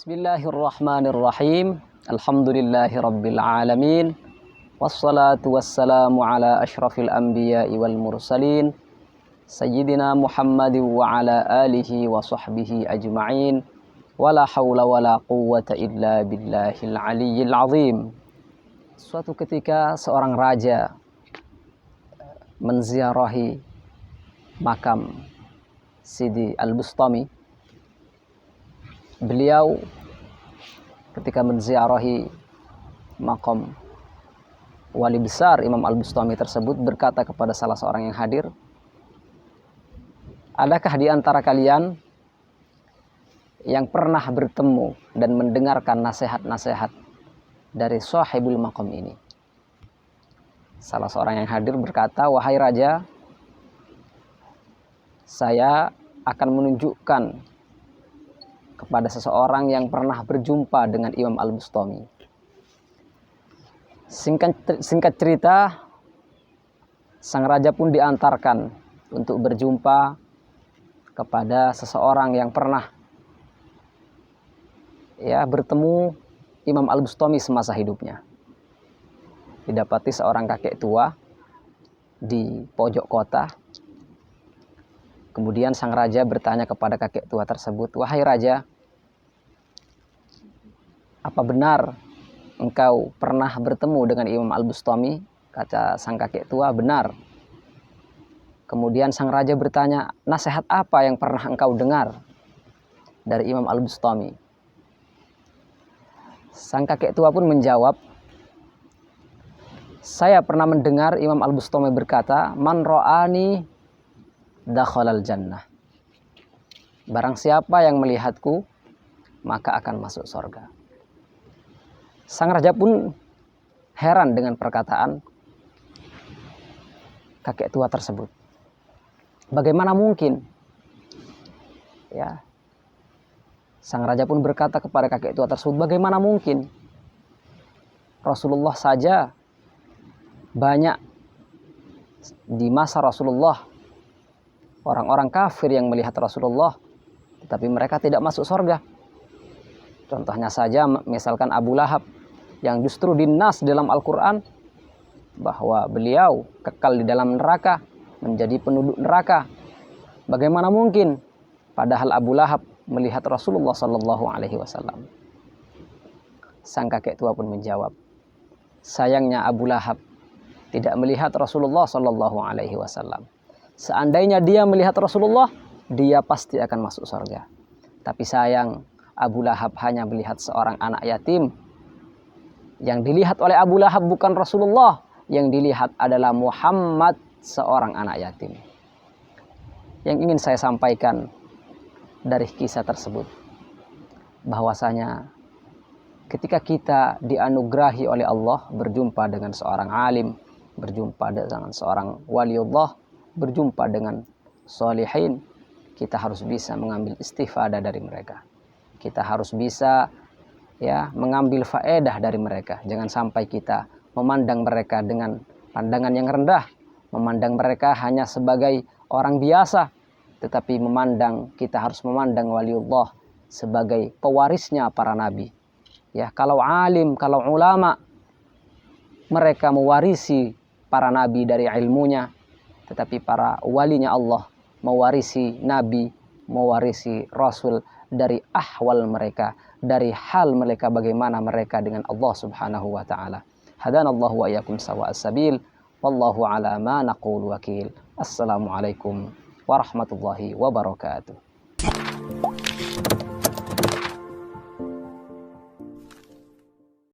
Bismillahirrahmanirrahim. Alhamdulillahirabbil alamin. Wassalatu wassalamu ala asyrafil anbiya'i wal mursalin. Sayyidina Muhammadin wa ala alihi wa sahbihi ajma'in. Wala hawla wala quwwata illa billahil aliyyil azim. Suatu ketika seorang raja menziarahi makam Sidi Al-Bustami. Beliau ketika menziarahi makam wali besar Imam Al-Bustami tersebut berkata kepada salah seorang yang hadir, "Adakah di antara kalian yang pernah bertemu dan mendengarkan nasihat-nasihat dari sahibul maqam ini?" Salah seorang yang hadir berkata, "Wahai raja, saya akan menunjukkan kepada seseorang yang pernah berjumpa dengan Imam Al-Bustami." Singkat cerita, sang raja pun diantarkan untuk berjumpa kepada seseorang yang pernah bertemu Imam Al-Bustami semasa hidupnya. Didapati seorang kakek tua di pojok kota. Kemudian sang raja bertanya kepada kakek tua tersebut, "Wahai raja, apa benar engkau pernah bertemu dengan Imam Al-Bustami?" Kata sang kakek tua, "Benar." Kemudian sang raja bertanya, "Nasihat apa yang pernah engkau dengar dari Imam Al-Bustami?" Sang kakek tua pun menjawab, "Saya pernah mendengar Imam Al-Bustami berkata, 'Man ra'ani dakhalal jannah.' Barang siapa yang melihatku, maka akan masuk surga." Sang raja pun heran dengan perkataan kakek tua tersebut. Bagaimana mungkin? Sang raja pun berkata kepada kakek tua tersebut, "Bagaimana mungkin? Rasulullah saja banyak di masa Rasulullah orang-orang kafir yang melihat Rasulullah, tetapi mereka tidak masuk surga. Contohnya saja misalkan Abu Lahab, yang justru dinas dalam Al-Quran bahwa beliau kekal di dalam neraka, menjadi penduduk neraka. Bagaimana mungkin? Padahal Abu Lahab melihat Rasulullah SAW." Sang kakek tua pun menjawab, "Sayangnya Abu Lahab tidak melihat Rasulullah SAW. Seandainya dia melihat Rasulullah, dia pasti akan masuk surga. Tapi sayang, Abu Lahab hanya melihat seorang anak yatim. Yang dilihat oleh Abu Lahab bukan Rasulullah, yang dilihat adalah Muhammad, seorang anak yatim." Yang ingin saya sampaikan dari kisah tersebut, bahwasanya ketika kita dianugerahi oleh Allah berjumpa dengan seorang alim, berjumpa dengan seorang waliullah, berjumpa dengan sholihin, kita harus bisa mengambil istifadah dari mereka. Kita harus bisa mengambil faedah dari mereka. Jangan sampai kita memandang mereka dengan pandangan yang rendah, memandang mereka hanya sebagai orang biasa, tetapi kita harus memandang waliullah sebagai pewarisnya para nabi. Kalau alim, kalau ulama, mereka mewarisi para nabi dari ilmunya, tetapi para walinya Allah mewarisi nabi, mewarisi rasul dari ahwal mereka, dari hal mereka, bagaimana mereka dengan Allah Subhanahu wa taala. Hadanallahu wa iyyakum sawa'as sabil, wallahu ala ma naqulu wakil. Assalamualaikum warahmatullahi wabarakatuh.